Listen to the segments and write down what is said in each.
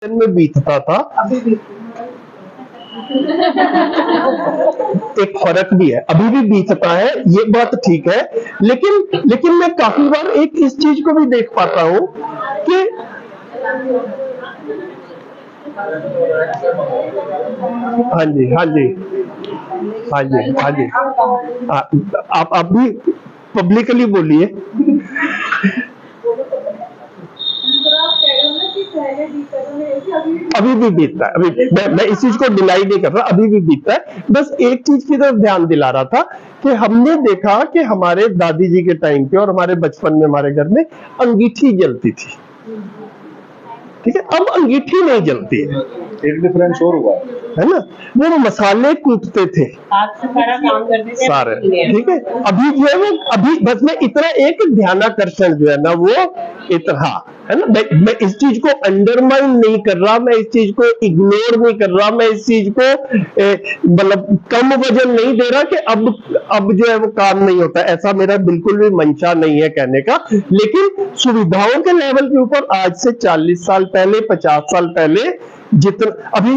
में बीतता था, एक फर्क भी है, अभी भी बीतता है, ये बात ठीक है। लेकिन मैं काफी बार एक इस चीज को भी देख पाता हूं कि हाँ जी, हाँ जी, हाँ जी, हाँ जी, आप भी पब्लिकली बोलिए। अभी भी बीतता है, अभी मैं इस चीज को डिनाई नहीं कर रहा, अभी भी बीतता है। बस एक चीज की तरफ ध्यान दिला रहा था कि हमने देखा कि हमारे दादी जी के टाइम पे और हमारे बचपन में हमारे घर में अंगीठी जलती थी, ठीक है, अब अंगीठी नहीं जलती है। एक डिफरेंस और हुआ है ना, वो मसाले कूटते थे, हाथ से सारा काम करते थे सारे, ठीक है। अभी जो है वो, अभी बस मैं इतना एक ध्यानाकर्षण जो है ना वो इतना, है ना, मैं इस चीज को अंडरमाइन नहीं कर रहा, मैं इस चीज को इग्नोर नहीं कर रहा, मैं इस चीज को मतलब कम वजन नहीं दे रहा कि अब जो है वो काम नहीं होता, ऐसा मेरा बिल्कुल भी मंशा नहीं है कहने का। लेकिन सुविधाओं के लेवल के ऊपर आज से 40 साल पहले, 50 साल पहले जितना अभी,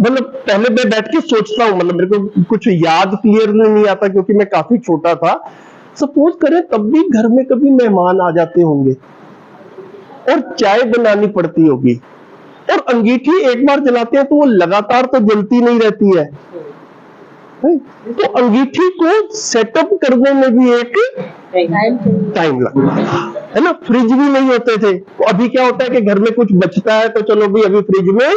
मतलब पहले मैं बैठ के सोचता हूँ, मतलब मेरे को कुछ याद क्लियरली नहीं आता क्योंकि मैं काफी छोटा था। सपोज करें तब भी घर में कभी मेहमान आ जाते होंगे और चाय बनानी पड़ती होगी, और अंगीठी एक बार जलाते हैं तो वो लगातार तो जलती नहीं रहती है, तो अंगीठी को सेटअप करने में भी एक टाइम लगता है ना। फ्रिज भी नहीं होते थे, तो अभी क्या होता है कि घर में कुछ बचता है तो चलो भी अभी फ्रिज में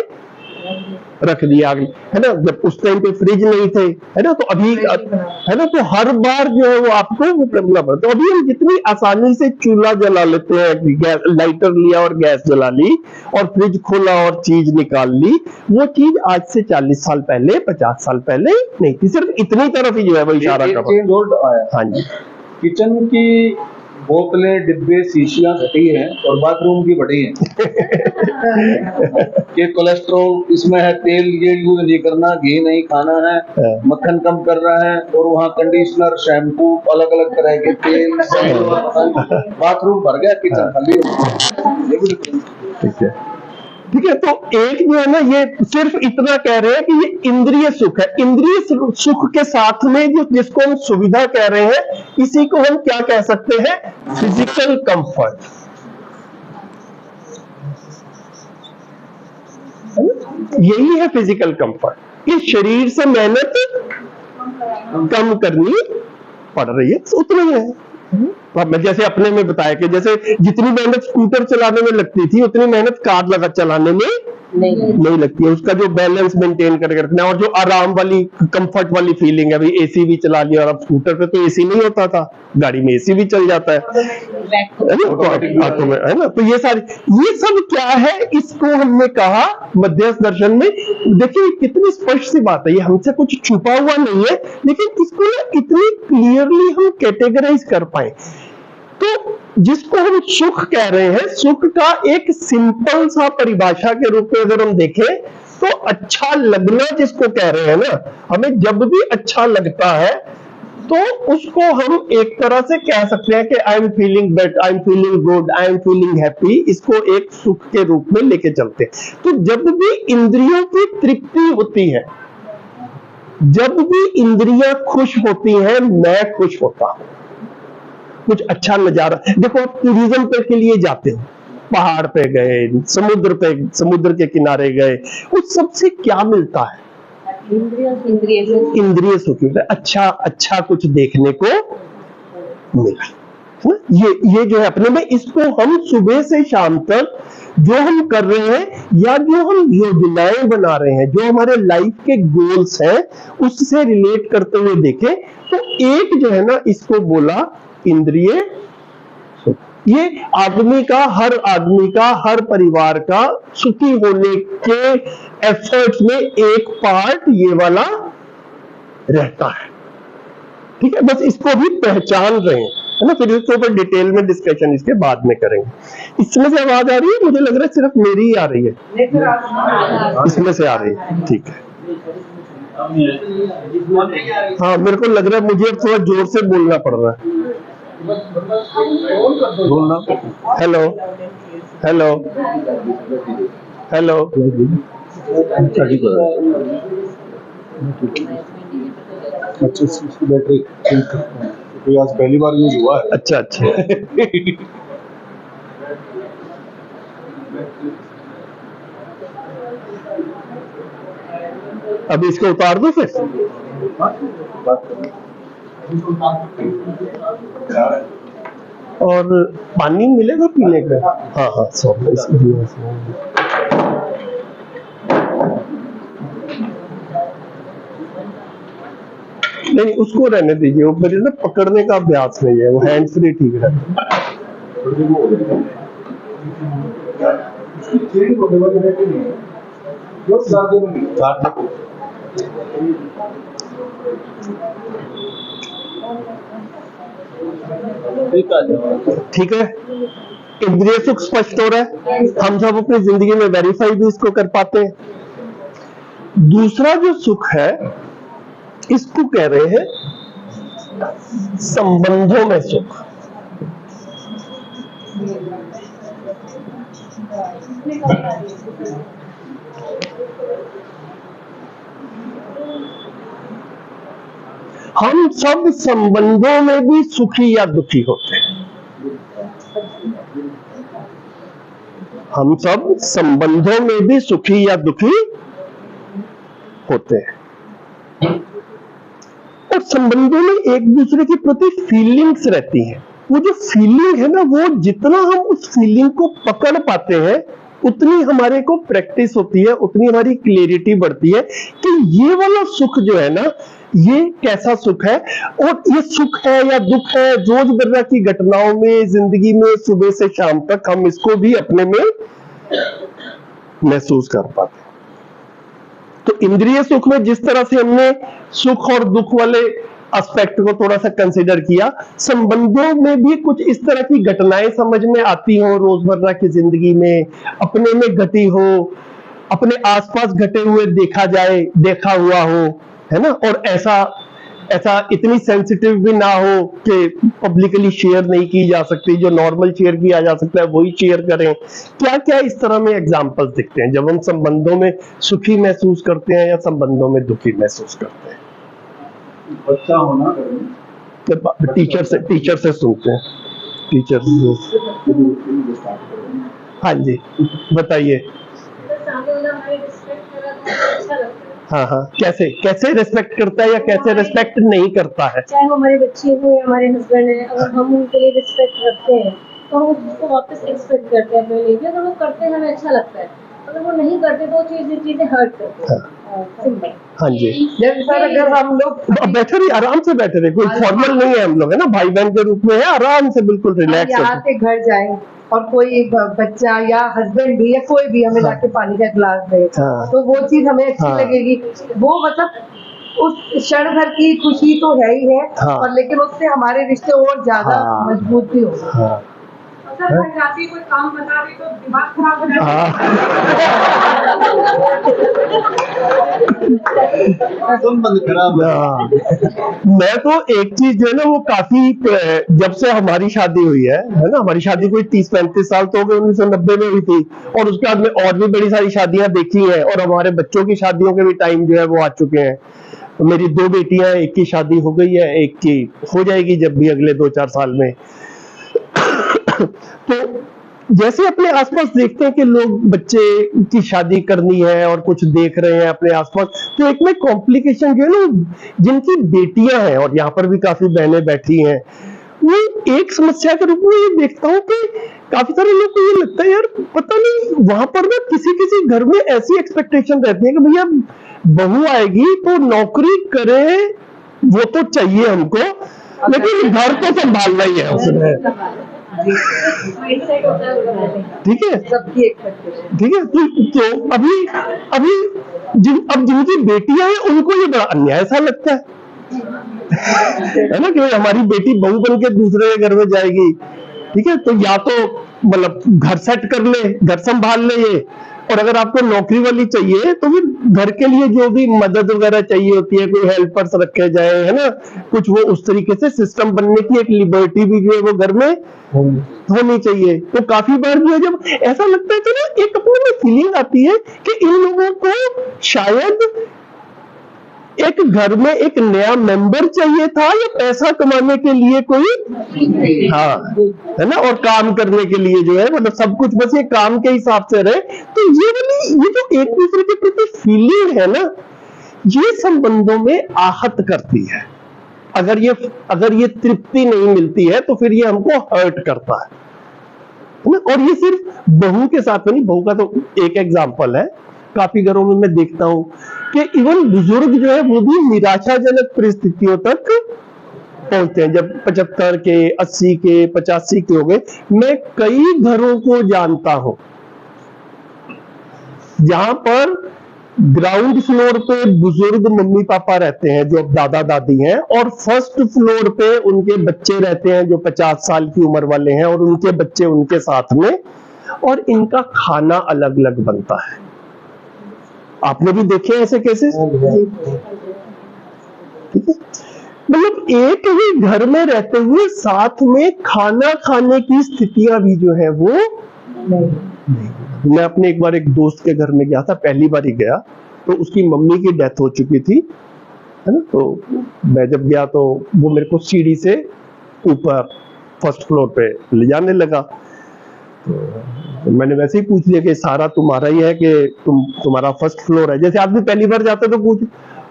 रख दिया, है ना, जब उस टाइम पे फ्रिज नहीं थे, है ना, तो अभी है ना, तो हर बार जो है वो आपको वो करना पड़ता। तो अभी हम जितनी आसानी से चूल्हा जला लेते हैं, गैस लाइटर लिया और गैस जला ली और फ्रिज खोला और चीज निकाल ली, वो चीज आज से 40 साल पहले, 50 साल पहले नहीं थी। सिर्फ इतनी तरफ ही जो है वो इशारा कर रहा है। हाँ जी, किचन की बोतलें, डिब्बे, शीशियां घटी हैं और बाथरूम की बढ़ी हैं कि कोलेस्ट्रॉल इसमें है, तेल ये यूज नहीं करना, घी नहीं खाना है, मक्खन कम कर रहा है, और वहाँ कंडीशनर, शैम्पू, अलग अलग तरह के तेल, बाथरूम भर गया, किचन खाली। ठीक है, ठीक है। तो एक जो है ना, ये सिर्फ इतना कह रहे हैं कि ये इंद्रिय सुख है। इंद्रिय सुख के साथ में जो जिसको हम सुविधा कह रहे हैं, इसी को हम क्या कह सकते हैं, फिजिकल कंफर्ट। यही है फिजिकल कंफर्ट, कि शरीर से मेहनत कम करनी पड़ रही है, उतना ही है। मैं जैसे अपने में बताया कि जैसे जितनी मेहनत स्कूटर चलाने में लगती थी उतनी मेहनत कार चलाने में नहीं लगती है। उसका जो बैलेंस मेंटेन करके रखना, और जो आराम वाली, कंफर्ट वाली फीलिंग है, अभी एसी भी चला लिया, और अब स्कूटर पे तो एसी नहीं होता था, गाड़ी में एसी भी चल जाता है ना। तो ये सब क्या है, इसको हमने कहा मध्यस्थ दर्शन में। देखिए कितनी स्पष्ट सी बात है, ये हमसे कुछ छुपा हुआ नहीं है, लेकिन इसको ना इतनी क्लियरली हम कैटेगराइज कर पाए। तो जिसको हम सुख कह रहे हैं, सुख का एक सिंपल सा परिभाषा के रूप में अगर हम देखें तो अच्छा लगना जिसको कह रहे हैं ना, हमें जब भी अच्छा लगता है तो उसको हम एक तरह से कह सकते हैं कि I am feeling better, I am feeling good, I am feeling happy, इसको एक सुख के रूप में लेके चलते हैं। तो जब भी इंद्रियों की तृप्ति होती है, जब भी इंद्रियां खुश होती हैं, मैं खुश होता हूं। कुछ अच्छा नजारा देखो, आप टूरिज्म पे के लिए जाते हो, पहाड़ पे गए, समुद्र के किनारे गए, उस सबसे क्या मिलता है, इंद्रिय सुख मिलता है, अच्छा कुछ देखने को मिला। ये जो है अपने में, इसको हम सुबह से शाम तक जो हम कर रहे हैं, या जो हम योजनाएं बना रहे हैं, जो हमारे लाइफ के गोल्स हैं, उससे रिलेट करते हुए देखें तो एक जो है ना, इसको बोला इंद्रिय सुख। ये हर आदमी का, हर परिवार का सुखी होने के एफर्ट्स में एक पार्ट ये वाला रहता है, ठीक है। बस इसको भी पहचान रहे हैं, है ना, फिर इसके ऊपर डिटेल में डिस्कशन इसके बाद में करेंगे। इसमें से आवाज आ रही है, मुझे लग रहा है सिर्फ मेरी ही आ रही है, इसमें से आ रही है, ठीक है। हाँ, मेरे को लग रहा है मुझे थोड़ा जोर से बोलना पड़ रहा है। बोलना, हेलो हेलो, हेलो। अच्छा, इसकी बैटरी चेंज करते हैं क्योंकि आज पहली बार यूज हुआ है। अच्छा अच्छा। अब इसको उतार दो फिर। और पानी मिलेगा पीने का? हाँ हाँ, सॉरी। नहीं, उसको रहने दीजिए, वो मेरे ना पकड़ने का अभ्यास नहीं है, वो हैंड फ्री ठीक रहता है। ठीक है, इंद्रिय सुख स्पष्ट हो रहा है, हम सब अपनी जिंदगी में वेरीफाई भी इसको कर पाते हैं। दूसरा जो सुख है, इसको कह रहे हैं संबंधों में सुख। हम सब संबंधों में भी सुखी या दुखी होते हैं। हम सब संबंधों में भी सुखी या दुखी होते हैं, और संबंधों में एक दूसरे के प्रति फीलिंग्स रहती हैं। वो जो फीलिंग है ना, वो जितना हम उस फीलिंग को पकड़ पाते हैं, उतनी हमारे को प्रैक्टिस होती है, उतनी हमारी क्लैरिटी बढ़ती है कि ये वाला सुख जो है ना, ये कैसा सुख है, और ये सुख है या दुख है, रोजमर्रा की घटनाओं में, जिंदगी में, सुबह से शाम तक हम इसको भी अपने में महसूस कर पाते हैं। तो इंद्रिय सुख में जिस तरह से हमने सुख और दुख वाले एस्पेक्ट को थोड़ा सा कंसीडर किया, संबंधों में भी कुछ इस तरह की घटनाएं समझ में आती हो, रोजमर्रा की जिंदगी में, अपने में घटी हो, अपने आसपास घटे हुए देखा हुआ हो, है ना, और ऐसा इतनी सेंसिटिव भी ना हो कि पब्लिकली शेयर नहीं की जा सकती, जो नॉर्मल शेयर किया जा सकता है वही शेयर करें। क्या क्या इस तरह में एग्जाम्पल्स दिखते हैं जब हम संबंधों में सुखी महसूस करते हैं या संबंधों में दुखी महसूस करते हैं? बच्चा होना टीचर से सुनते हैं, टीचर से। हाँ जी, बताइए। हाँ हाँ, कैसे रिस्पेक्ट करता है या कैसे रिस्पेक्ट नहीं करता है? चाहे वो हमारे बच्चे हो या हमारे हस्बैंड है, अगर हम उनके लिए रिस्पेक्ट रखते हैं तो हम उसको वापस एक्सपेक्ट करते हैं अपने लिए। अगर वो करते हैं हमें अच्छा लगता है, अगर वो नहीं करते तो चीजें हर्ट करती हैं। सिंपल। हाँ जी। सर, अगर हम लोग बैठे रहिए, आराम से बैठे रहिए, कोई फॉर्मल नहीं है, हम लोग है ना, भाई बहन के रूप में है, आराम से बिल्कुल रिलैक्स यहाँ से घर जाए और कोई बच्चा या हस्बैंड भी या कोई भी हमें लाके पानी का गिलास दे, तो वो चीज हमें अच्छी लगेगी। वो मतलब उस क्षण भर की खुशी तो है ही है, और लेकिन उससे हमारे रिश्ते और ज्यादा मजबूत भी होंगे। कोई काम बता रही तो दिमाग खराब हो जाता है। मैं तो एक चीज जो है ना, वो काफी, जब से हमारी शादी हुई है ना, हमारी शादी कोई 30-35 साल तो हो गए, 1990 में हुई थी, और उसके बाद में और भी बड़ी सारी शादियां देखी हैं, और हमारे बच्चों की शादियों के भी टाइम जो है वो आ चुके हैं। तो मेरी 2 बेटियां, एक की शादी हो गई है, एक की हो जाएगी जब भी अगले 2-4 साल में। तो जैसे अपने आसपास देखते हैं कि लोग बच्चे की शादी करनी है और कुछ देख रहे हैं अपने आसपास, तो एक में कॉम्प्लिकेशन जो है ना, जिनकी बेटियां हैं, और यहाँ पर भी काफी बहनें बैठी हैं, वो एक समस्या के रूप में ये देखता हूँ कि काफी सारे लोग को ये लगता है, यार पता नहीं, वहां पर ना किसी घर में ऐसी एक्सपेक्टेशन रहती है कि भैया बहू आएगी तो नौकरी करे, वो तो चाहिए हमको, लेकिन घर तो संभालना ही है उसने। ठीक है, सबकी एक्सपेक्टेशन। ठीक है। तो अभी जिनकी बेटियां हैं उनको ये बड़ा अन्याय सा लगता है ना, कि हमारी बेटी बहू बन के दूसरे के घर में जाएगी। ठीक है, तो या तो मतलब घर सेट कर ले, घर संभाल ले ये, और अगर आपको नौकरी वाली चाहिए तो फिर घर के लिए जो भी मदद वगैरह चाहिए होती है, कोई हेल्पर्स रखे जाए, है ना, कुछ वो उस तरीके से सिस्टम बनने की एक लिबर्टी भी जो है वो घर में होनी चाहिए। तो काफी बार जो है जब ऐसा लगता है कि ना, एक अपने में फीलिंग आती है कि इन लोगों को शायद एक घर में एक नया मेंबर चाहिए था, या पैसा कमाने के लिए कोई, हाँ, है ना, और काम करने के लिए जो है, मतलब सब कुछ बस ये काम के हिसाब से रहे। तो ये जो एक दूसरे के प्रति फीलिंग है ना, ये संबंधों में आहत करती है। अगर ये तृप्ति नहीं मिलती है तो फिर ये हमको हर्ट करता है ना। और ये सिर्फ बहू के साथ में नहीं, बहू का तो एक एग्जाम्पल है, काफी घरों में मैं देखता हूं कि इवन बुजुर्ग जो है वो भी निराशाजनक परिस्थितियों तक पहुंचते हैं। जब 75 के, 80 के, 85 के हो गए, मैं कई घरों को जानता हूं जहां पर ग्राउंड फ्लोर पे बुजुर्ग मम्मी पापा रहते हैं जो दादा दादी हैं, और फर्स्ट फ्लोर पे उनके बच्चे रहते हैं जो 50 साल की उम्र वाले हैं, और उनके बच्चे उनके साथ में, और इनका खाना अलग अलग बनता है। आपने भी देखे ऐसे केसेस? ठीक है, मतलब एक ही घर में रहते हुए साथ में खाना खाने की स्थितियां भी जो है वो नहीं। मैं अपने एक बार एक दोस्त के घर में गया था, पहली बार ही गया, तो उसकी मम्मी की डेथ हो चुकी थी, है ना। तो मैं जब गया तो वो मेरे को सीढ़ी से ऊपर फर्स्ट फ्लोर पे ले जाने लगा। तो मैंने वैसे ही पूछ लिया कि सारा तुम्हारा ही है कि तुम्हारा फर्स्ट फ्लोर है? जैसे आदमी पहली बार जाता है तो पूछ,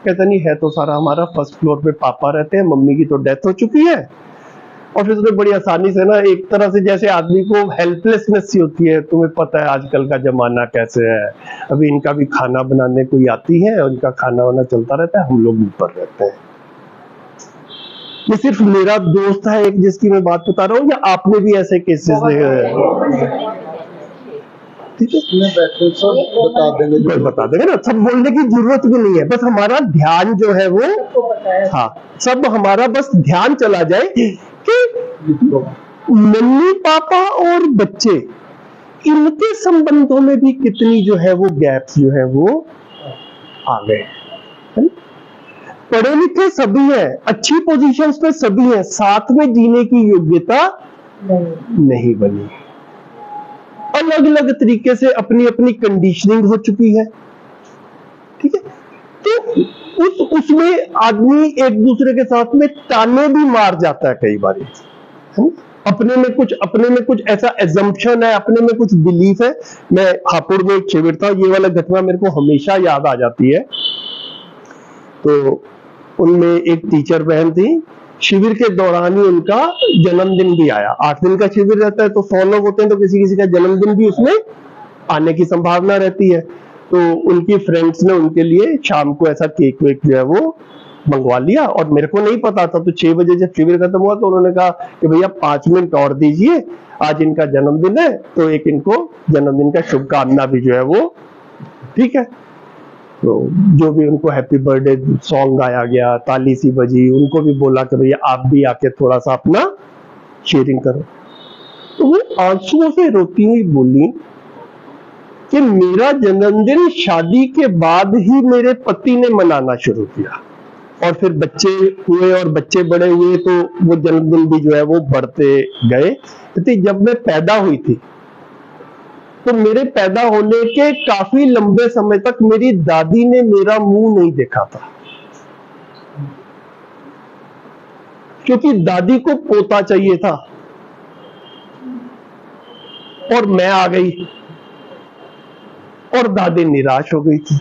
कहता नहीं है तो सारा हमारा, फर्स्ट फ्लोर पे पापा रहते हैं, मम्मी की तो डेथ हो चुकी है। और फिर उसने बड़ी आसानी से ना, एक तरह से जैसे आदमी को हेल्पलेसनेस सी होती है, तुम्हें पता है आजकल का जमाना कैसे है, अभी इनका भी खाना बनाने कोई आती है और इनका खाना वाना चलता रहता है, हम लोग ऊपर रहते हैं। ये सिर्फ मेरा दोस्त है एक जिसकी मैं बात बता रहा हूँ, या आपने भी ऐसे केसेस देखे हैं? ठीक है, सब बता देंगे ना, सब बोलने की जरूरत भी नहीं है, बस हमारा ध्यान जो है वो, हाँ, सब हमारा बस ध्यान चला जाए कि मम्मी पापा और बच्चे, इनके संबंधों में भी कितनी जो है वो गैप्स जो है वो आ गए। पढ़े लिखे सभी हैं, अच्छी पोजीशंस पे सभी हैं, साथ में जीने की योग्यता नहीं बनी। अलग अलग तरीके से अपनी अपनी कंडीशनिंग हो चुकी है। ठीक है, तो उसमें आदमी एक दूसरे के साथ में ताने भी मार जाता है कई बार। अपने में कुछ ऐसा एजम्पशन है, अपने में कुछ बिलीफ है। मैं हापुड़ में एक शिविर था, ये वाला घटना मेरे को हमेशा याद आ जाती है। तो उनमें एक टीचर बहन थी, शिविर के दौरान ही उनका जन्मदिन भी आया। 8 दिन का शिविर रहता है तो 100 लोग होते हैं, तो किसी किसी का जन्मदिन भी उसमें आने की संभावना रहती है। तो उनकी फ्रेंड्स ने उनके लिए शाम को ऐसा केक वेक जो है वो मंगवा लिया, और मेरे को नहीं पता था। तो 6 बजे जब शिविर खत्म हुआ तो उन्होंने कहा कि भैया 5 मिनट और दीजिए, आज इनका जन्मदिन है, तो एक इनको जन्मदिन का शुभकामना भी जो है वो, ठीक है। तो जो भी उनको हैप्पी बर्थडे सॉन्ग गाया गया, ताली सी बजी, उनको भी बोला कि भैया आप भी आके थोड़ा सा अपना शेयरिंग करो। तो वो आंसुओं से रोती हुई बोली कि मेरा जन्मदिन शादी के बाद ही मेरे पति ने मनाना शुरू किया, और फिर बच्चे हुए और बच्चे बड़े हुए तो वो जन्मदिन भी जो है वो बढ़ते गए। तो जब मैं पैदा हुई थी तो मेरे पैदा होने के काफी लंबे समय तक मेरी दादी ने मेरा मुंह नहीं देखा था, क्योंकि दादी को पोता चाहिए था और मैं आ गई और दादी निराश हो गई थी।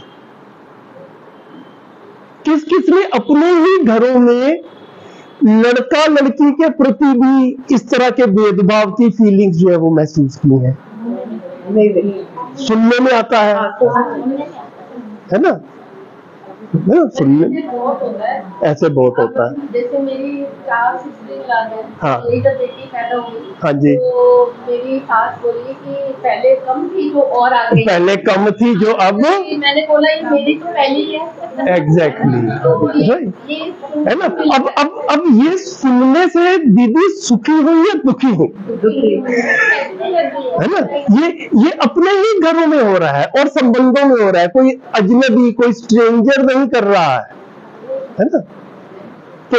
किस किस ने अपने ही घरों में लड़का लड़की के प्रति भी इस तरह के भेदभाव की फीलिंग्स जो है वो महसूस की है? नहीं, सुनने में आता है ना, सुनने ऐसे बहुत होता है। जैसे मेरी 4 सिस्टर है, हाँ, मेरी जब बेटी पैदा हुई, हाँ जी, तो मेरी सास बोली कि पहले कम थी जो और आ गई, पहले कम थी जो अब। मैंने बोला ये मेरी तो पहली है, एग्जैक्टली है ना। अब ये सुनने से दीदी सुखी हुई या दुखी हुई है ना। ये अपने ही घरों में हो रहा है और संबंधों में हो रहा है, कोई अजनबी कोई स्ट्रेंजर नहीं कर रहा है ना। तो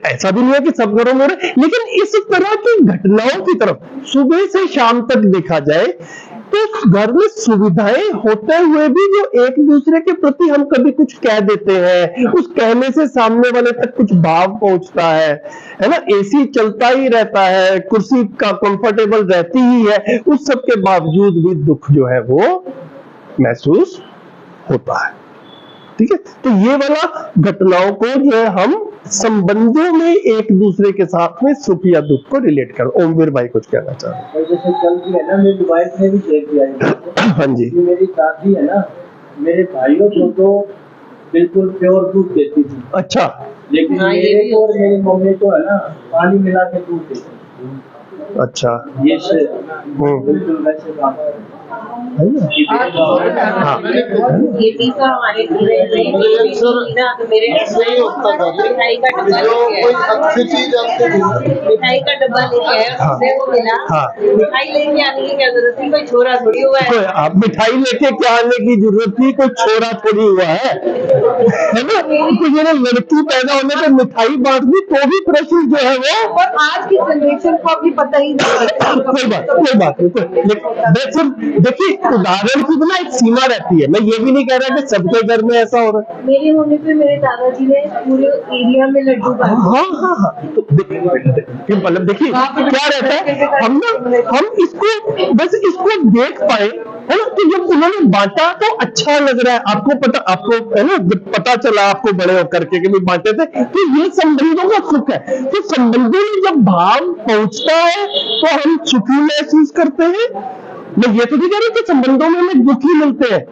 ऐसा भी नहीं है कि सब घरों में हो रहा है, लेकिन इस तरह की घटनाओं की तरफ सुबह से शाम तक देखा जाए तो घर में सुविधाएं होते हुए भी जो एक दूसरे के प्रति हम कभी कुछ कह देते हैं, उस कहने से सामने वाले तक कुछ भाव पहुंचता है ना। एसी चलता ही रहता है, कुर्सी का कंफर्टेबल रहती ही है, उस सब के बावजूद भी दुख जो है वो महसूस होता है। ठीक है, तो ये वाला घटनाओं को जो है हम संबंधों में एक दूसरे के साथ में सुख या दुख को रिलेट कर। ओमवीर भाई कुछ कहना चाह रहे हैं। जैसे कल की है ना, मेरी वाइफ ने भी शेयर किया है। हाँ जी, मेरी दादी है ना, मेरे भाइयों को तो बिल्कुल प्योर दूध देती थी। अच्छा, लेकिन मेरे को और मेरी मम्मी को है ना पानी मिला के दूध देती थी। अच्छा, ये बिल्कुल वैसे काम है। हाँ, ये तीसरा हमारे मेरे नहीं होता था मिठाई का डब्बा जो कोई अच्छी चीज आपको मिठाई का डब्बा लेके आया, उससे वो मिला। हाँ। मिठाई लेके आने की क्या जरूरत थी, कोई छोरा थोड़ी हुआ है। आप मिठाई लेके क्या आने की जरूरत थी, कोई छोरा थोड़ी हुआ है ना। तो ये लड़की पैदा होने पे मिठाई बांट दी तो भी प्रश्न जो है वो, और आज की जनरेशन को अभी पता ही नहीं। कोई बात नहीं। देखिए, उदाहरण की ना एक सीमा रहती है। मैं ये भी नहीं कह रहा कि सबके घर में ऐसा हो रहा है। मेरे होने पे मेरे दादाजी ने पूरे एरिया में लड्डू बांटे। हाँ, तो मतलब देखिए क्या रहता है, हम इसको बस इसको देख पाए है ना। तो जब उन्होंने बांटा तो अच्छा लग रहा है, आपको है ना, जब पता चला आपको बड़े होकर के भी बांटे थे, तो ये संबंधों का सुख है। तो संबंधों में जब भाव पहुंचता है तो हम सुखी महसूस करते हैं। मैं ये तो नहीं कह रही कि संबंधों में हमें दुखी मिलते हैं,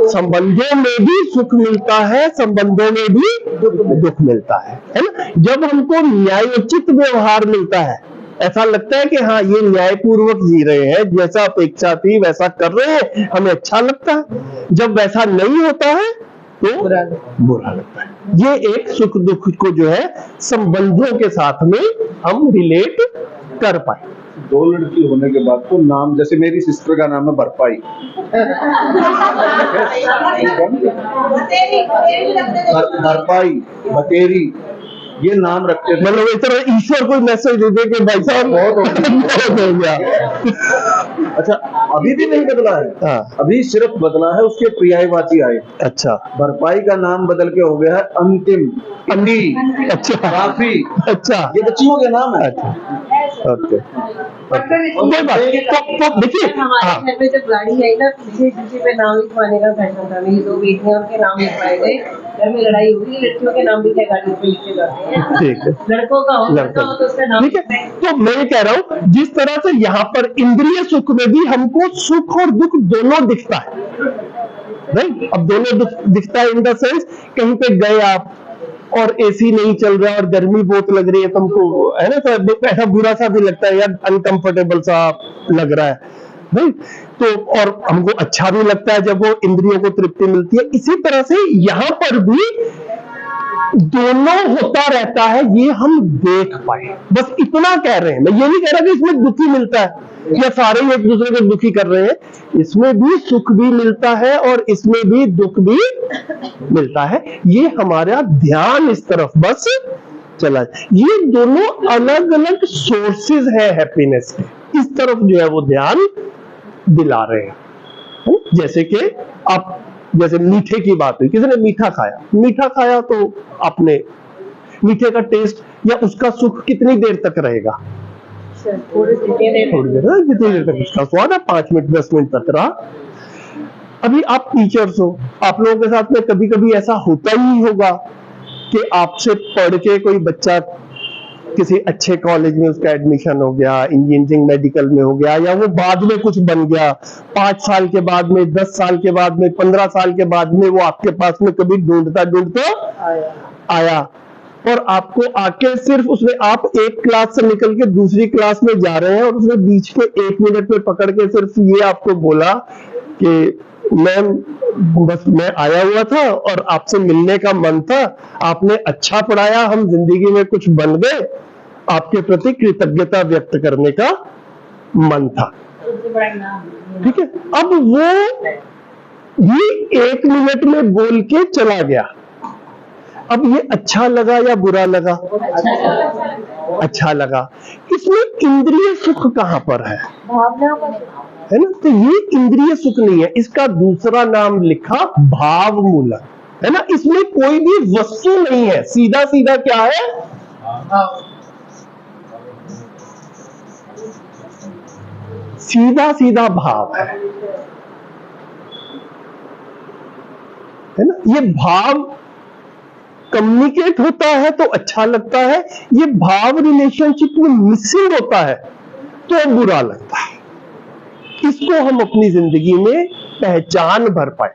संबंधों में भी सुख मिलता है, संबंधों में भी दुख मिलता है ना। जब हमको न्यायोचित व्यवहार मिलता है, ऐसा लगता है कि हाँ ये न्यायपूर्वक जी रहे हैं, जैसा अपेक्षा थी वैसा कर रहे हैं, हमें अच्छा लगता है। जब वैसा नहीं होता है तो बुरा लगता है। ये एक सुख दुख को जो है संबंधों के साथ में हम रिलेट कर पाए। दो लड़की होने के बाद तो नाम, जैसे मेरी सिस्टर का नाम है बरपाई, बरपाई, बतेरी, ये नाम रखते थे। मतलब इस तरह ईश्वर को मैसेज दे दे कि भाई साहब बहुत हो गया। अच्छा, अभी भी नहीं बदला है। हाँ। अभी सिर्फ बदला है उसके पर्यायवाची आए। अच्छा, भरपाई का नाम बदल के हो गया है अंतिम, अंडी, अच्छा, काफी। अच्छा, ये बच्चियों के नाम है। अच्छा, ओके। कोई बात तो देखिए, हमारे घर में जब गाड़ी आई ना, पीछे पे नाम लिखवाने का फैशन था। मेरी दो बेटियां, उनके नाम लिखवाए गए। घर में लड़ाई हुई, लड़कियों के नाम भी क्या गाड़ी पे लिखे जाते हैं। ठीक है, लड़कों का हो तो उसका नाम। ठीक है। तो मैं ये कह रहा हूँ, जिस तरह से यहाँ पर इंद्रिय सुख में भी हमको सुख और दुख दोनों दिखता है, राइट। अब दोनों दुख दिखता है इन द सेंस, कहीं पे गए आप और एसी नहीं चल रहा और गर्मी बहुत लग रही है तुमको, है ना, तो ऐसा बुरा सा भी लगता है यार, अनकंफर्टेबल सा लग रहा है, राइट। तो और हमको अच्छा भी लगता है जब वो इंद्रियों को तृप्ति मिलती है। इसी तरह से यहाँ पर भी दोनों होता रहता है, ये हम देख पाए, बस इतना कह रहे हैं। मैं ये नहीं कह रहा कि इसमें दुखी मिलता है या सारे एक दूसरे को दुखी कर रहे हैं। इसमें भी सुख भी मिलता है और इसमें भी दुख भी मिलता है। ये हमारा ध्यान इस तरफ बस चला। ये दोनों अलग अलग सोर्सेज है हैप्पीनेस के, इस तरफ जो है वो ध्यान दिला रहे हैं। जैसे कि आप, जैसे मीठे की बात हुई, किसी ने मीठा खाया तो आपने मीठे का टेस्ट या उसका सुख कितनी देर तक रहेगा? थोड़ी देर जितनी देर तक उसका स्वाद है, 5 मिनट 10 मिनट तक रहा। अभी आप टीचर्स हो, आप लोगों के साथ में कभी कभी ऐसा होता ही होगा कि आपसे पढ़ के कोई बच्चा किसी अच्छे कॉलेज में उसका एडमिशन हो गया, इंजीनियरिंग मेडिकल में हो गया, या वो बाद में कुछ बन गया, 5 साल के बाद में, 10 साल के बाद में, 15 साल के बाद में वो आपके पास में कभी ढूंढता आया और आपको आके सिर्फ उसने, आप एक क्लास से निकल के दूसरी क्लास में जा रहे हैं और उसने बीच के 1 मिनट में पकड़ के सिर्फ ये आपको बोला कि मैम बस मैं आया हुआ था और आपसे मिलने का मन था, आपने अच्छा पढ़ाया, हम जिंदगी में कुछ बन गए, आपके प्रति कृतज्ञता व्यक्त करने का मन था। ठीक है, अब वो ये 1 मिनट में बोल के चला गया। अब ये अच्छा लगा या बुरा लगा? अच्छा लगा। इसमें इंद्रिय सुख कहां पर है? भावना का है ना? तो ये इंद्रिय सुख नहीं है, इसका दूसरा नाम लिखा भाव मूलक, है ना? इसमें कोई भी वस्तु नहीं है, सीधा सीधा क्या है? सीधा सीधा भाव है ना? ये भाव कम्युनिकेट होता है तो अच्छा लगता है, ये भाव रिलेशनशिप में मिसिंग होता है तो बुरा लगता है। इसको हम अपनी जिंदगी में पहचान भर पाए।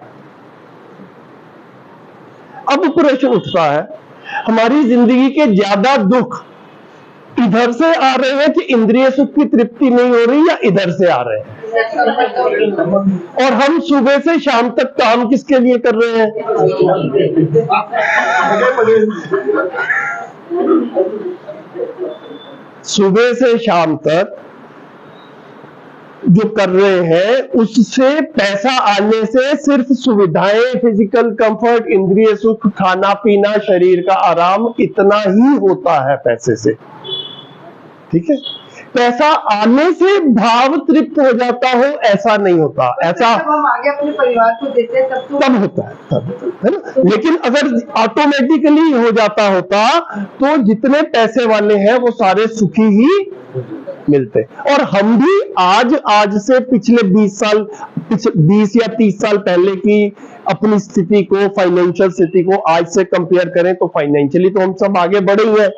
अब प्रश्न उठता है, हमारी जिंदगी के ज्यादा दुख इधर से आ रहे हैं कि इंद्रिय सुख की तृप्ति नहीं हो रही, या इधर से आ रहे हैं? और हम सुबह से शाम तक काम किसके लिए कर रहे हैं? सुबह से शाम तक जो कर रहे हैं उससे पैसा आने से सिर्फ सुविधाएं, फिजिकल कंफर्ट, इंद्रिय सुख, खाना पीना, शरीर का आराम, इतना ही होता है पैसे से। ठीक है, पैसा आने से भाव तृप्त हो जाता हो ऐसा नहीं होता। ऐसा जब हम आगे अपने परिवार को देते हैं तब होता है, तब है ना? लेकिन अगर ऑटोमेटिकली हो जाता होता तो जितने पैसे वाले हैं वो सारे सुखी ही मिलते। और हम भी आज से पिछले 20 या 30 साल पहले की अपनी स्थिति को, फाइनेंशियल स्थिति को आज से कंपेयर करें तो फाइनेंशियली तो हम सब आगे बढ़े ही हैं।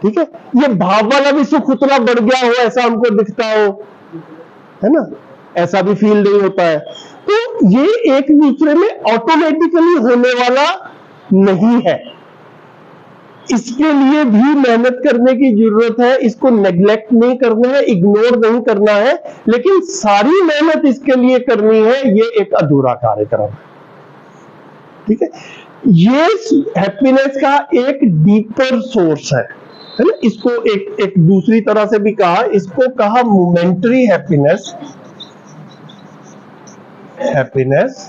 ठीक है, ये भाव वाला भी सुख उतना बढ़ गया हो ऐसा हमको दिखता हो, है ना? ऐसा भी फील नहीं होता है। तो ये एक दूसरे में ऑटोमेटिकली होने वाला नहीं है, इसके लिए भी मेहनत करने की जरूरत है। इसको नेग्लेक्ट नहीं करना है, इग्नोर नहीं करना है, लेकिन सारी मेहनत इसके लिए करनी है, ये एक अधूरा कार्यक्रम है। ठीक है, ये हैप्पीनेस का एक डीपर सोर्स है ना? इसको एक दूसरी तरह से भी कहा, इसको कहा मोमेंटरी हैप्पीनेस। हैप्पीनेस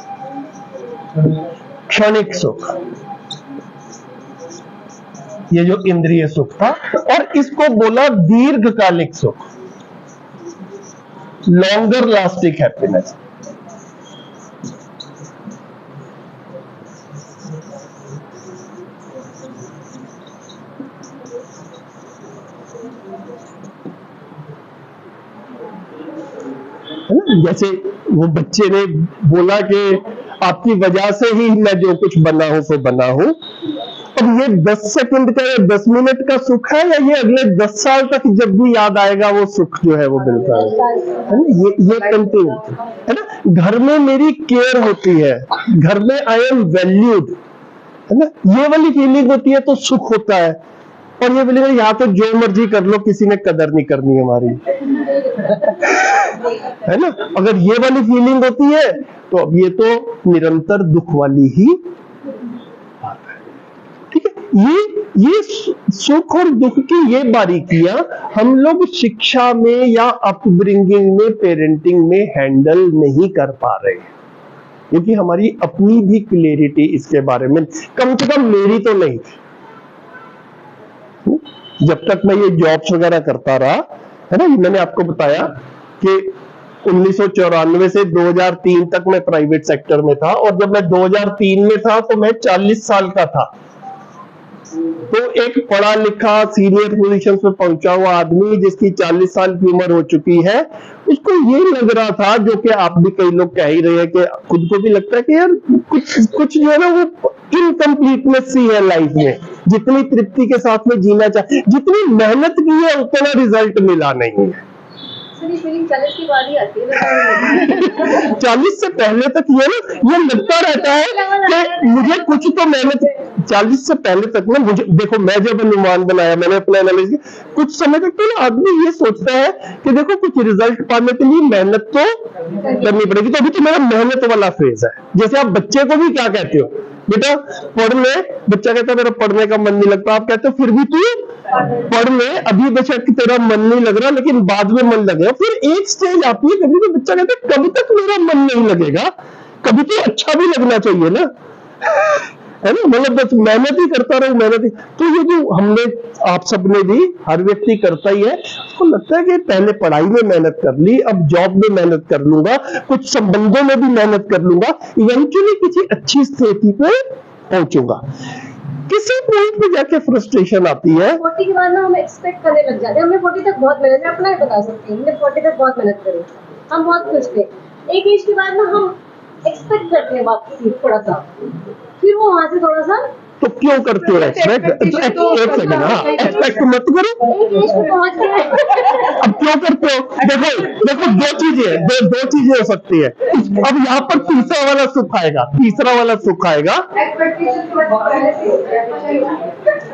क्षणिक सुख, ये जो इंद्रिय सुख था, और इसको बोला दीर्घकालिक सुख, लॉन्गर लास्टिंग हैप्पीनेस। है ना? जैसे वो बच्चे ने बोला कि आपकी वजह से ही मैं जो कुछ बना हूं सो बना हूं। अब ये 10 सेकंड का या 10 मिनट का सुख है, या ये अगले 10 साल तक जब भी याद आएगा वो सुख जो है वो मिलता है ना? ये कंटिन्यू है ना? घर में मेरी केयर होती है, घर में आई एम वैल्यूड, है ना? ये वाली फीलिंग होती है तो सुख होता है। और ये बोलेगा यहाँ तो जो मर्जी कर लो, किसी ने कदर नहीं करनी हमारी, है ना? अगर ये वाली फीलिंग होती है तो अब ये तो निरंतर दुख वाली ही बात है। ठीक है, ये सुख और दुख की ये बारीकियां हम लोग शिक्षा में या अपब्रिंगिंग में, पेरेंटिंग में हैंडल नहीं कर पा रहे हैं, क्योंकि हमारी अपनी भी क्लियरिटी इसके बारे में कम से कम मेरी तो नहीं। जब तक मैं ये जॉब्स वगैरह करता रहा, है ना, मैंने आपको बताया कि 1994 से 2003 तक मैं प्राइवेट सेक्टर में था, और जब मैं 2003 में था तो मैं 40 साल का था। तो एक पढ़ा लिखा सीनियर पोजीशन पे पहुंचा हुआ आदमी जिसकी 40 साल की उम्र हो चुकी है, उसको ये लग रहा था, जो कि आप भी कई लोग कह ही रहे हैं कि खुद को भी लगता है कि यार कुछ जो है ना वो इनकम्प्लीटनेस सी है लाइफ में। जितनी तृप्ति के साथ में जीना चाहिए, जितनी मेहनत की है उतना रिजल्ट मिला नहीं है। एक्चुअली फीलिंग 40 की बात ही आती है। 40 से पहले तक ये लगता रहता है कि मुझे कुछ तो मेहनत, 40 से पहले तक ना मुझे, देखो मैं जब अनुमान बनाया, मैंने अपना एनालिसिस, कुछ समय तक तो ना आदमी ये सोचता है कि देखो कुछ रिजल्ट पाने के लिए मेहनत तो करनी पड़ेगी। तो अभी तो मेरा मेहनत वाला फेज है। जैसे आप बच्चे को भी क्या कहते हो, बेटा पढ़ ले, बच्चा कहता है मेरा पढ़ने का मन नहीं लगता, आप कहते हो फिर भी तू पढ़ ले, अभी बेशक तेरा मन नहीं लग रहा लेकिन बाद में मन लगेगा। फिर एक स्टेज आती है कभी तो बच्चा कहता है कब तक मेरा मन नहीं लगेगा, कभी तो अच्छा भी लगना चाहिए ना, है ना, मतलब बस मेहनत ही करता रहूं, मेहनत ही। तो ये जो हमने आप सबने भी, हर व्यक्ति करता ही है, उसको लगता है कि पहले पढ़ाई में मेहनत कर ली, अब जॉब में मेहनत कर लूंगा, कुछ संबंधों में भी मेहनत कर लूंगा, इवेंचुअली किसी अच्छी स्थिति पे पहुंचूंगा। किसी पॉइंट पे जाके फ्रस्ट्रेशन आती है। 40 के बाद ना हम एक्सपेक्ट करने लग जाते हैं, हमने 40 तक बहुत मेहनत, मैं अपना ही बता सकती हूँ, हमने 40 तक बहुत मेहनत करी, हम बहुत खुश थे। एक एज के बाद ना हम एक्सपेक्ट करते हैं वापसी थोड़ा सा, फिर वो वहां से थोड़ा सा। तो क्यों करते हो एक्सपेक्ट? एक सेकंड, हाँ एक्सपेक्ट मत करो, एक एज पे पहुंच गए। अब क्यों करते हो? देखो दो चीजें, दो चीजें हो सकती है। अब यहाँ पर तीसरा वाला सुख आएगा, तीसरा वाला सुख आएगा। एक्सपेक्टेशन तो पहले से होती है,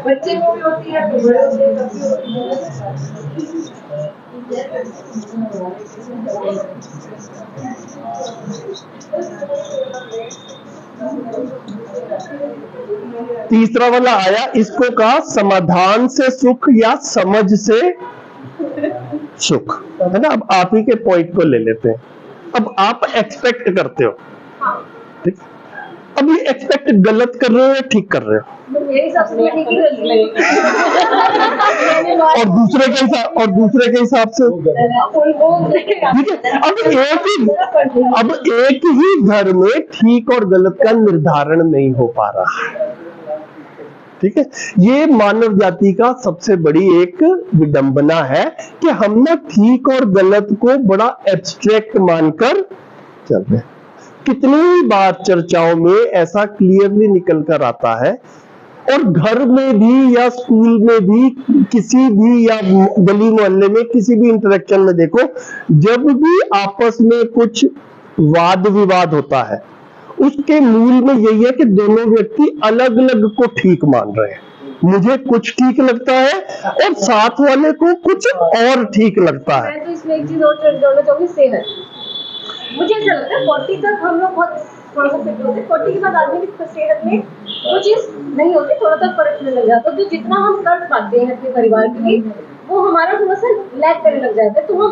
बच्चे को भी होती है, बड़े से सबकी होती तीसरा वाला आया, इसको कहा समाधान से सुख या समझ से सुख, है ना। अब आप ही के पॉइंट को ले लेते हैं। अब आप एक्सपेक्ट करते हो, ठीक, अब ये एक्सपेक्ट गलत कर रहे हो या ठीक कर रहे हो? मेरे हिसाब से मैं ठीक ही कर रही हूँ। और दूसरे के हिसाब से ठीक है। अब एक ही घर में ठीक और गलत का निर्धारण नहीं हो पा रहा, ठीक है। ये मानव जाति का सबसे बड़ी एक विडंबना है कि हम ना ठीक और गलत को बड़ा एब्स्ट्रैक्ट मानकर चल रहे हैं। कितनी बार चर्चाओं में ऐसा क्लियरली निकल कर आता है, और घर में भी या स्कूल में भी, किसी भी या गली मोहल्ले में किसी भी इंटरेक्शन में देखो, जब भी आपस में कुछ वाद विवाद होता है, उसके मूल में यही है कि दोनों व्यक्ति अलग अलग को ठीक मान रहे हैं। मुझे कुछ ठीक लगता है और साथ वाले को कुछ और ठीक लगता है। मैं तो इसमें एक चीज और जोड़ना चाहूंगी, सेहत। मुझे ऐसा लगता है 40 तक हम लोग बहुत थोड़ा सा फिट होते हैं, 40 के बाद आदमी की सेहत में वो चीज नहीं होती, थोड़ा सा फर्क होने लग जाता है। तो जितना हम कर पाते हैं अपने परिवार के लिए, वो हमारा थोड़ा सा लैग करने लग जाता है। तो हम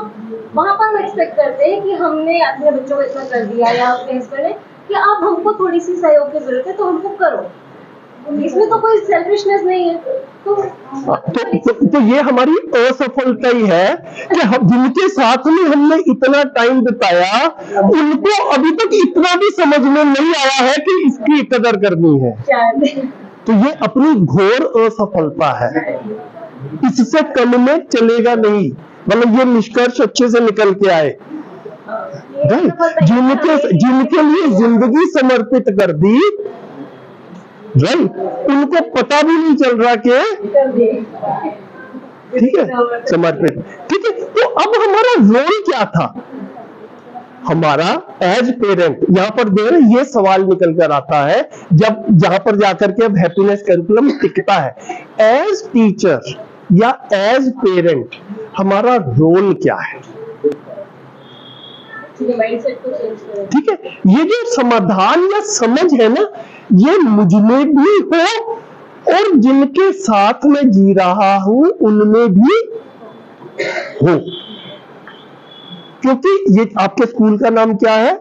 वहां पर हम एक्सपेक्ट करते हैं कि हमने अपने बच्चों को इतना कर दिया, या अपने हस्बैंड ने, कि अब हमको थोड़ी सी सहयोग की जरूरत है तो हमको करो। इसमें तो कोई सेल्फिशनेस नहीं है। तो ये हमारी असफलता ही है कि हम जिनके साथ में हमने इतना टाइम बिताया, उनको अभी तक इतना भी समझ में नहीं आया है कि इसकी कदर करनी है। तो ये अपनी घोर असफलता है, इससे कम में चलेगा नहीं। मतलब ये निष्कर्ष अच्छे से निकल के आए, जिनके लिए जिंदगी समर्पित कर दी, राइट, उनको पता भी नहीं चल रहा कि ठीक है समर्पित, ठीक है। तो अब हमारा रोल क्या था, हमारा एज पेरेंट, यहां पर देर ये सवाल निकल कर आता है जब जहां पर जाकर के अब हैप्पीनेस करिकुलम टिकता है। एज टीचर या एज पेरेंट हमारा रोल क्या है, ठीक है। ये जो समाधान या समझ है ना, ये मुझ में भी हो और जिनके साथ में जी रहा हूं उनमें भी हो। क्योंकि ये आपके स्कूल का नाम क्या है?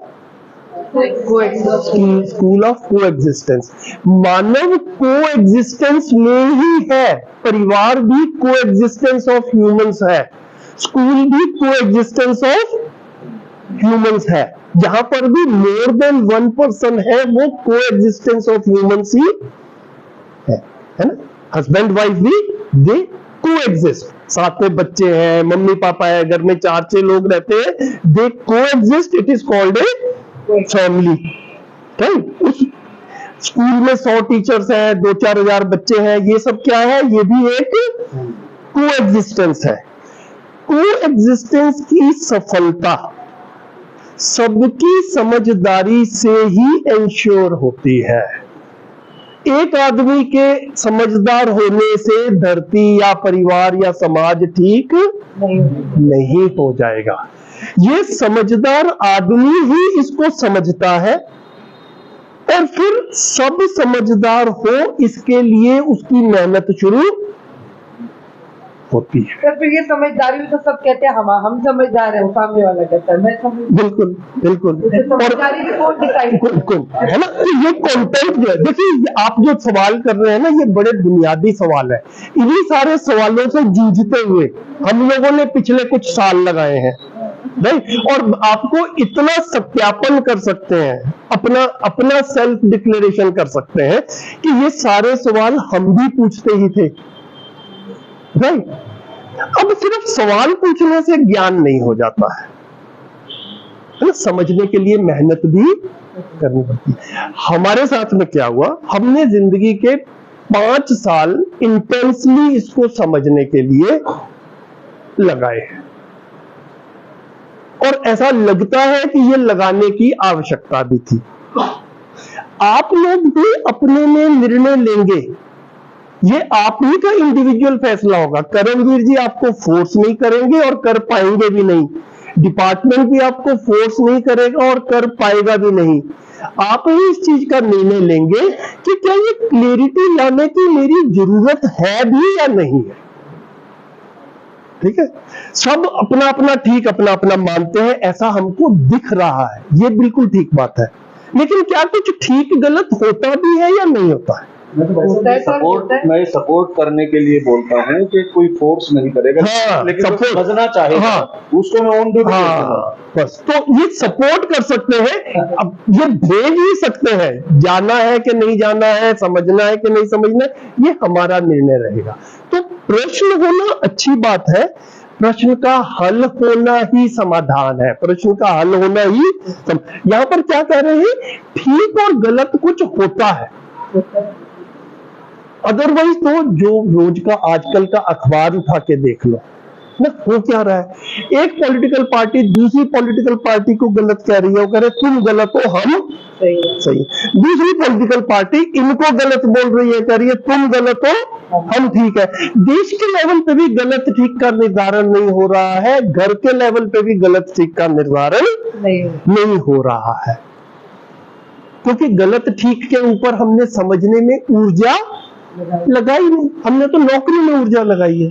स्कूल ऑफ को एग्जिस्टेंस। मानव को एग्जिस्टेंस में ही है, परिवार भी को एग्जिस्टेंस ऑफ ह्यूमंस है, स्कूल भी को एग्जिस्टेंस ऑफ ह्यूमंस है। जहां पर भी मोर देन वन पर्सन है, वो को एग्जिस्टेंस ऑफ ह्यूमंस ही है ना। हस्बैंड वाइफ भी दे को एग्जिस्ट, साथ में बच्चे हैं, मम्मी पापा है, घर में 4-6 लोग रहते हैं, दे को exist, it is called a family, right. उस स्कूल में 100 टीचर्स हैं, 2-4 हजार बच्चे हैं, ये सब क्या है? ये भी एक को एग्जिस्टेंस है। कोएग्जिस्टेंस की सफलता सबकी समझदारी से ही इंश्योर होती है। एक आदमी के समझदार होने से धरती या परिवार या समाज ठीक नहीं हो जाएगा। ये समझदार आदमी ही इसको समझता है और फिर सब समझदार हो इसके लिए उसकी मेहनत शुरू होती है। तो फिर ये समझदारी तो सब कहते हैं हम समझदार हैं, सामने वाला कहता है मैं समझ। बिल्कुल बिल्कुल। समझदारी को कौन डिसाइड है ना, तो ये कंटेंट जो है, देखिए आप जो सवाल कर रहे हैं ना, ये बड़े बुनियादी सवाल है। इन्हीं सारे सवालों से जूझते हुए हम लोगों ने पिछले कुछ साल लगाए हैं, नहीं, और आपको इतना सत्यापन कर सकते हैं, अपना सेल्फ डिक्लेरेशन कर सकते हैं कि ये सारे सवाल हम भी पूछते ही थे, नहीं। अब सिर्फ सवाल पूछने से ज्ञान नहीं हो जाता है ना, समझने के लिए मेहनत भी करनी पड़ती है। हमारे साथ में क्या हुआ, हमने जिंदगी के 5 साल इंटेंसली इसको समझने के लिए लगाए हैं, और ऐसा लगता है कि ये लगाने की आवश्यकता भी थी। आप लोग भी अपने में निर्णय लेंगे, ये आप ही का इंडिविजुअल फैसला होगा। करमवीर जी आपको फोर्स नहीं करेंगे और कर पाएंगे भी नहीं, डिपार्टमेंट भी आपको फोर्स नहीं करेगा और कर पाएगा भी नहीं। आप ही इस चीज का निर्णय लेंगे कि क्या ये क्लैरिटी लाने की मेरी जरूरत है भी या नहीं है। ठीक है, सब अपना अपना ठीक अपना अपना मानते हैं, ऐसा हमको दिख रहा है, ये बिल्कुल ठीक बात है। लेकिन क्या कुछ ठीक गलत होता भी है या नहीं होता है? मैं सपोर्ट करने के लिए बोलता हूँ कि कोई फोर्स नहीं करेगा, हाँ, लेकिन समझना चाहिए, हाँ, उसको मैं ऑन ड्यूटी बस। तो ये सपोर्ट कर सकते हैं, अब ये भेज ही सकते हैं, जाना है कि नहीं जाना है, समझना है कि नहीं समझना है, ये हमारा निर्णय रहेगा। तो प्रश्न होना अच्छी बात है, प्रश्न का हल होना ही समाधान है, प्रश्न का हल होना ही यहाँ पर क्या कह रहे हैं, ठीक और गलत कुछ होता है, अदरवाइज तो जो रोज का आजकल का अखबार उठा के देख लो ना, वो क्या रहा है, एक पॉलिटिकल पार्टी दूसरी पॉलिटिकल पार्टी को गलत कह रही है, वो कह रहे तुम गलत हो हम सही। दूसरी पॉलिटिकल पार्टी इनको गलत बोल रही है, कह रही है तुम गलत हो हम ठीक है। देश के लेवल पे भी गलत ठीक का निर्धारण नहीं हो रहा है, घर के लेवल पे भी गलत ठीक का निर्धारण नहीं हो रहा है, क्योंकि गलत ठीक के ऊपर हमने समझने में ऊर्जा लगाई नहीं, हमने तो नौकरी में ऊर्जा लगाई है।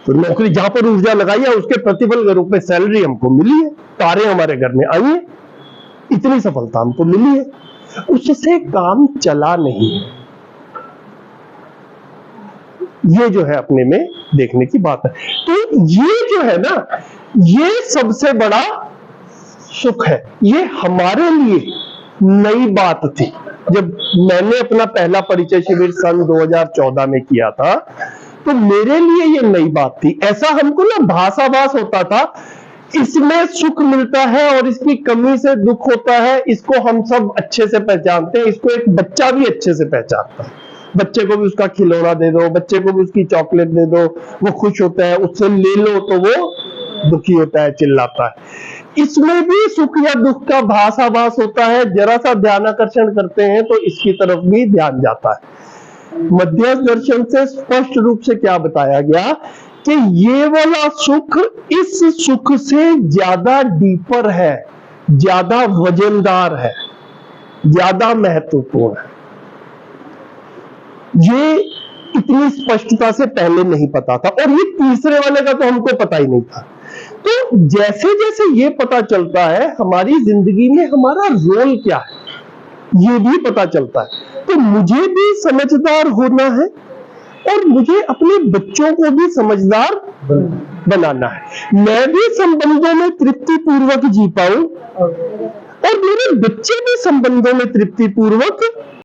तो नौकरी जहां पर ऊर्जा लगाई है उसके प्रतिफल के रूप में सैलरी हमको मिली है, कारें हमारे घर में आई है, इतनी सफलता हमको मिली है, उससे काम चला नहीं है। ये जो है अपने में देखने की बात है। तो ये जो है ना, ये सबसे बड़ा सुख है, ये हमारे लिए नई बात थी। जब मैंने अपना पहला परिचय शिविर सन 2014 में किया था, तो मेरे लिए ये नई बात थी। ऐसा हमको ना भासाभास होता था, इसमें सुख मिलता है और इसकी कमी से दुख होता है, इसको हम सब अच्छे से पहचानते हैं, इसको एक बच्चा भी अच्छे से पहचानता है। बच्चे को भी उसका खिलौना दे दो, बच्चे को भी उसकी चॉकलेट दे दो, वो खुश होता है, उससे ले लो तो वो दुखी होता है, चिल्लाता है। इसमें भी सुख या दुख का भासाभास होता है, जरा सा ध्यान आकर्षण करते हैं तो इसकी तरफ भी ध्यान जाता है। मध्यस्थ दर्शन से स्पष्ट रूप से क्या बताया गया कि ये वाला सुख इस सुख से ज्यादा डीपर है, ज्यादा वजनदार है, ज्यादा महत्वपूर्ण है। ये इतनी स्पष्टता से पहले नहीं पता था, और ये तीसरे वाले का तो हमको पता ही नहीं था। तो जैसे जैसे ये पता चलता है हमारी जिंदगी में हमारा रोल क्या है, ये भी पता चलता है। तो मुझे भी समझदार होना है और मुझे अपने बच्चों को भी समझदार बनाना है। मैं भी संबंधों में तृप्ति पूर्वक जी पाऊं और मेरे बच्चे भी संबंधों में तृप्ति पूर्वक